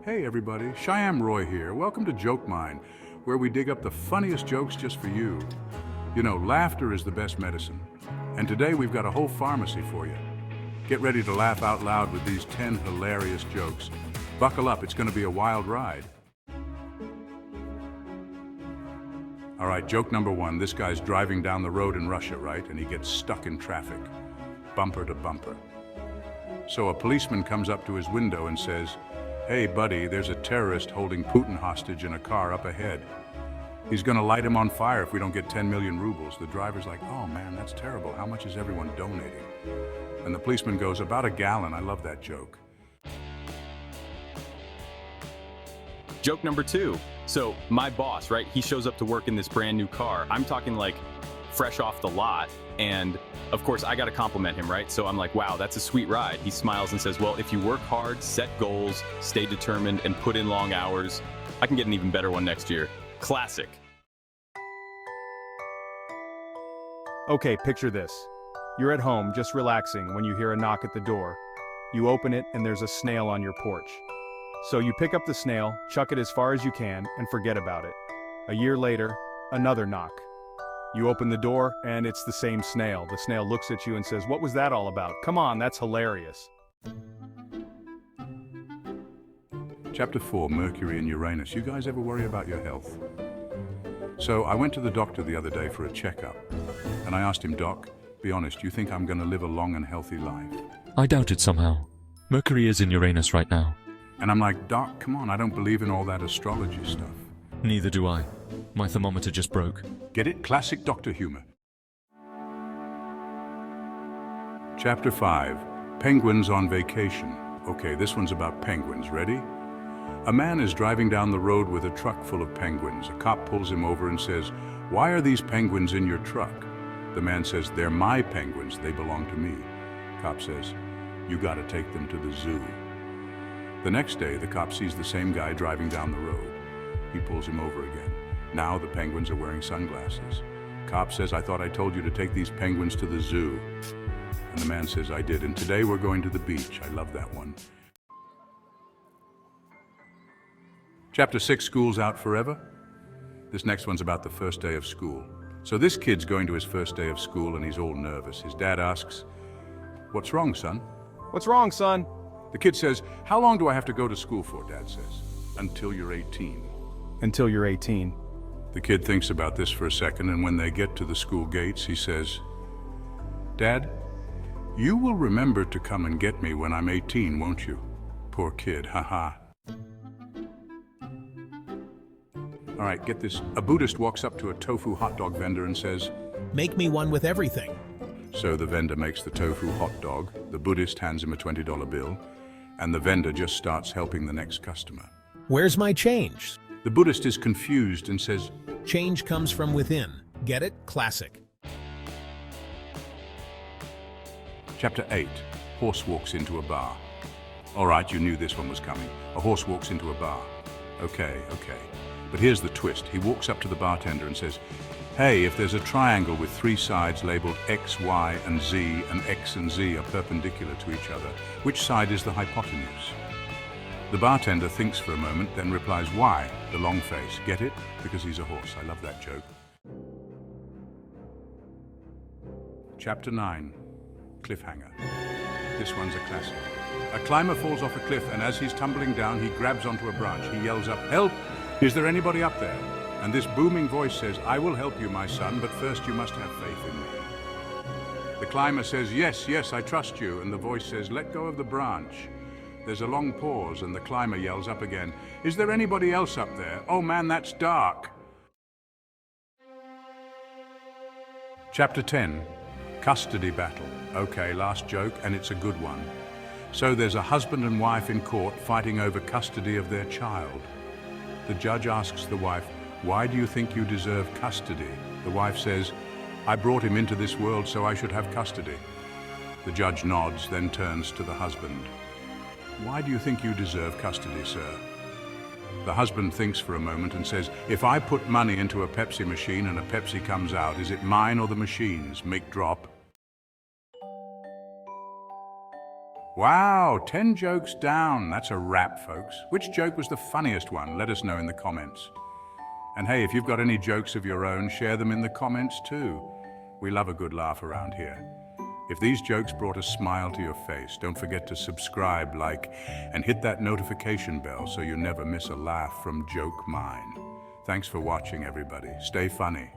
Hey everybody, Shyam Roy here. Welcome to Joke Mine, where we dig up the funniest jokes just for you. You know, laughter is the best medicine. And today we've got a whole pharmacy for you. Get ready to laugh out loud with these 10 hilarious jokes. Buckle up, it's going to be a wild ride. All right, joke number one. This guy's driving down the road in Russia, right? And he gets stuck in traffic, bumper to bumper. So a policeman comes up to his window and says, "Hey buddy, there's a terrorist holding Putin hostage in a car up ahead. He's gonna light him on fire if we don't get 10 million rubles. The driver's like, "Oh man, that's terrible. How much is everyone donating?" And the policeman goes, "About a gallon." I love that joke. Joke number two. So my boss, right? He shows up to work in this brand new car. I'm talking like fresh off the lot. And of course I got to compliment him, right? So I'm like, wow, that's a sweet ride. He smiles and says, well, if you work hard, set goals, stay determined, and put in long hours, I can get an even better one next year. Classic. Okay, picture this. You're at home, just relaxing, when you hear a knock at the door. You open it, and there's a snail on your porch. So you pick up the snail, chuck it as far as you can, and forget about it. A year later, another knock. You open the door, and it's the same snail. The snail looks at you and says, "What was that all about? Come on, that's hilarious." Chapter 4, Mercury and Uranus. You guys ever worry about your health? So I went to the doctor the other day for a checkup, and I asked him, "Doc, be honest, you think I'm going to live a long and healthy life?" I doubt it somehow. Mercury is in Uranus right now. And I'm like, "Doc, come on, I don't believe in all that astrology stuff." Neither do I. My thermometer just broke. Get it? Classic doctor humor. Chapter 5, Penguins on Vacation. Okay, this one's about penguins. Ready? A man is driving down the road with a truck full of penguins. A cop pulls him over and says, "Why are these penguins in your truck?" The man says, "They're my penguins. They belong to me." Cop says, "You gotta take them to the zoo." The next day, the cop sees the same guy driving down the road. He pulls him over again. Now the penguins are wearing sunglasses. Cop says, "I thought I told you to take these penguins to the zoo." And the man says, "I did, and today we're going to the beach." I love that one. Chapter 6, School's Out Forever. This next one's about the first day of school. So this kid's going to his first day of school and he's all nervous. His dad asks, "What's wrong, son?" "What's wrong, son?" The kid says, "How long do I have to go to school for?" Dad says, "Until you're 18. "Until you're 18. The kid thinks about this for a second, and when they get to the school gates, he says, "Dad, you will remember to come and get me when I'm 18, won't you?" Poor kid, haha. All right, get this. A Buddhist walks up to a tofu hot dog vendor and says, "Make me one with everything." So the vendor makes the tofu hot dog, the Buddhist hands him a $20 bill, and the vendor just starts helping the next customer. "Where's my change?" The Buddhist is confused and says, "Change comes from within." Get it? Classic. Chapter 8, Horse Walks into a Bar. All right, you knew this one was coming. A horse walks into a bar. Okay. But here's the twist. He walks up to the bartender and says, "Hey, if there's a triangle with 3 sides labeled X, Y, and Z, and X and Z are perpendicular to each other, which side is the hypotenuse?" The bartender thinks for a moment, then replies, "Y, the long face." Get it? Because he's a horse. I love that joke. Chapter 9, Cliffhanger. This one's a classic. A climber falls off a cliff, and as he's tumbling down, he grabs onto a branch. He yells up, "Help! Is there anybody up there?" And this booming voice says, "I will help you, my son, but first you must have faith in me." The climber says, Yes, I trust you." And the voice says, "Let go of the branch." There's a long pause, and the climber yells up again, "Is there anybody else up there? Oh man, that's dark." Chapter 10, Custody Battle. Okay, last joke, and it's a good one. So there's a husband and wife in court fighting over custody of their child. The judge asks the wife, "Why do you think you deserve custody?" The wife says, "I brought him into this world, so I should have custody." The judge nods, then turns to the husband. "Why do you think you deserve custody, sir?" The husband thinks for a moment and says, "If I put money into a Pepsi machine and a Pepsi comes out, is it mine or the machine's?" Mic drop. Wow, 10 jokes down. That's a wrap, folks. Which joke was the funniest one? Let us know in the comments. And hey, if you've got any jokes of your own, share them in the comments too. We love a good laugh around here. If these jokes brought a smile to your face, don't forget to subscribe, like, and hit that notification bell so you never miss a laugh from Joke Mine. Thanks for watching, everybody. Stay funny.